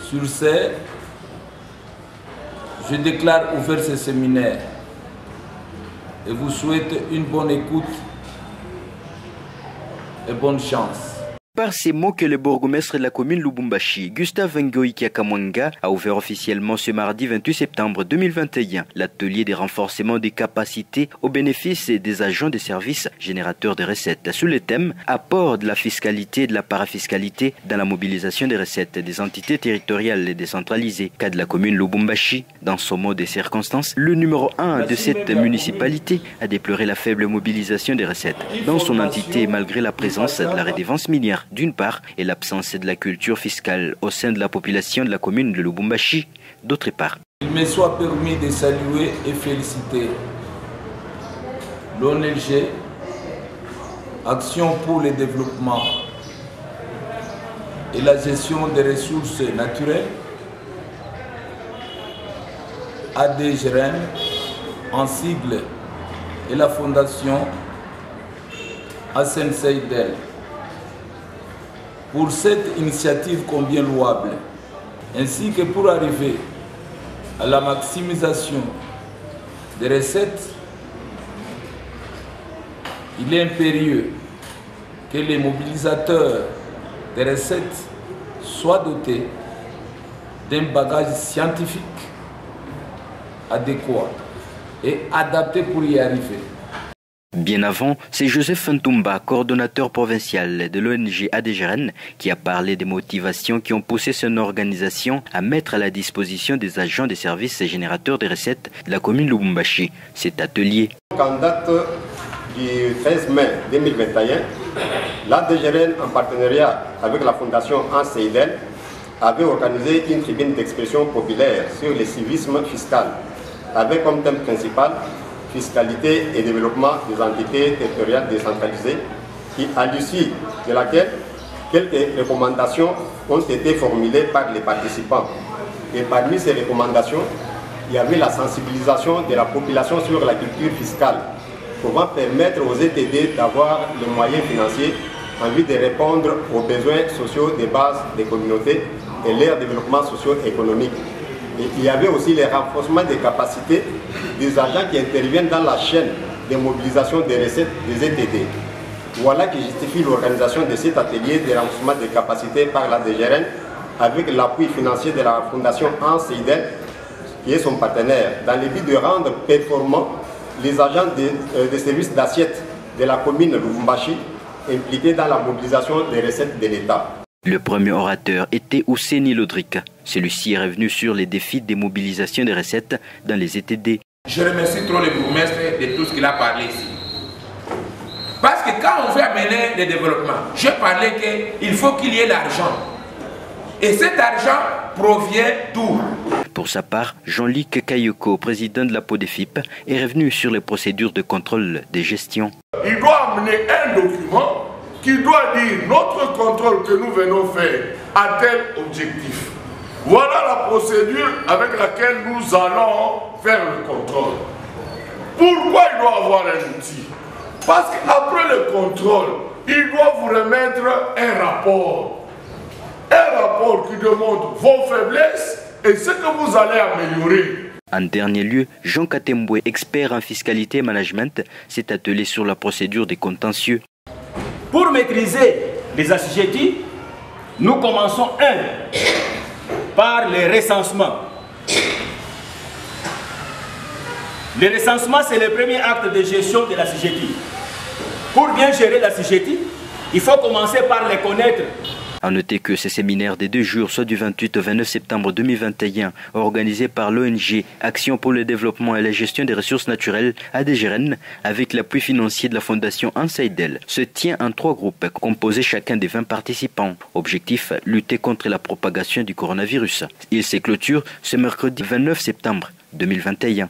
Sur ce, je déclare ouvert ce séminaire et vous souhaite une bonne écoute et bonne chance. Par ces mots que le bourgmestre de la commune Lubumbashi, Gustave Ngoï Kiakamwanga, a ouvert officiellement ce mardi 28 septembre 2021 l'atelier de renforcement des capacités au bénéfice des agents des services générateurs de recettes sous le thème apport de la fiscalité et de la parafiscalité dans la mobilisation des recettes des entités territoriales et décentralisées. Cas de la commune Lubumbashi, dans son mot des circonstances, le numéro 1 de cette municipalité a déploré la faible mobilisation des recettes dans son entité malgré la présence de la redevance minière d'une part et l'absence de la culture fiscale au sein de la population de la commune de Lubumbashi d'autre part. Il me soit permis de saluer et féliciter l'ONG Action pour le développement et la gestion des ressources naturelles, ADGREN en sigle, et la fondation Hassan Seydel pour cette initiative combien louable, ainsi que pour arriver à la maximisation des recettes. Il est impérieux que les mobilisateurs des recettes soient dotés d'un bagage scientifique adéquat et adapté pour y arriver. Bien avant, c'est Joseph Ntumba, coordonnateur provincial de l'ONG ADGREN, qui a parlé des motivations qui ont poussé son organisation à mettre à la disposition des agents des services générateurs de recettes de la commune Lubumbashi cet atelier. En date du 13 mai 2021, l'ADGREN, en partenariat avec la fondation Anseidel, avait organisé une tribune d'expression populaire sur le civisme fiscal, avec comme thème principal fiscalité et développement des entités territoriales décentralisées, à l'issue de laquelle quelques recommandations ont été formulées par les participants. Et parmi ces recommandations, il y avait la sensibilisation de la population sur la culture fiscale, pouvant permettre aux ETD d'avoir les moyens financiers en vue de répondre aux besoins sociaux de base des communautés et leur développement socio-économique. Et il y avait aussi le renforcement des capacités des agents qui interviennent dans la chaîne de mobilisation des recettes des ETD. Voilà qui justifie l'organisation de cet atelier de renforcement des capacités par la DGRN avec l'appui financier de la fondation Anseidel, qui est son partenaire, dans le but de rendre performants les agents des services d'assiette de la commune Lubumbashi impliqués dans la mobilisation des recettes de l'État. Le premier orateur était Ouseni Lodrika. Celui-ci est revenu sur les défis des mobilisations des recettes dans les ETD. Je remercie trop le bourgmestre de tout ce qu'il a parlé ici. Parce que quand on veut amener le développement, je parlais qu'il faut qu'il y ait l'argent. Et cet argent provient d'où? Pour sa part, Jean-Luc Kayoko, président de la PODEFIP, est revenu sur les procédures de contrôle des gestions. Il doit amener un document qui doit dire notre contrôle que nous venons faire à tel objectif. Voilà la procédure avec laquelle nous allons faire le contrôle. Pourquoi il doit avoir un outil? Parce qu'après le contrôle, il doit vous remettre un rapport. Un rapport qui démontre vos faiblesses et ce que vous allez améliorer. En dernier lieu, Jean Katemboué, expert en fiscalité et management, s'est attelé sur la procédure des contentieux. Pour maîtriser les assujettis, nous commençons par les recensements. Le recensement, c'est le premier acte de gestion de l'assujetti. Pour bien gérer l'assujetti, il faut commencer par les connaître. A noter que ces séminaires des 2 jours, soit du 28 au 29 septembre 2021, organisés par l'ONG Action pour le développement et la gestion des ressources naturelles ADGREN, avec l'appui financier de la fondation Anseidel, se tient en 3 groupes, composés chacun des 20 participants. Objectif, lutter contre la propagation du coronavirus. Il se clôture ce mercredi 29 septembre 2021.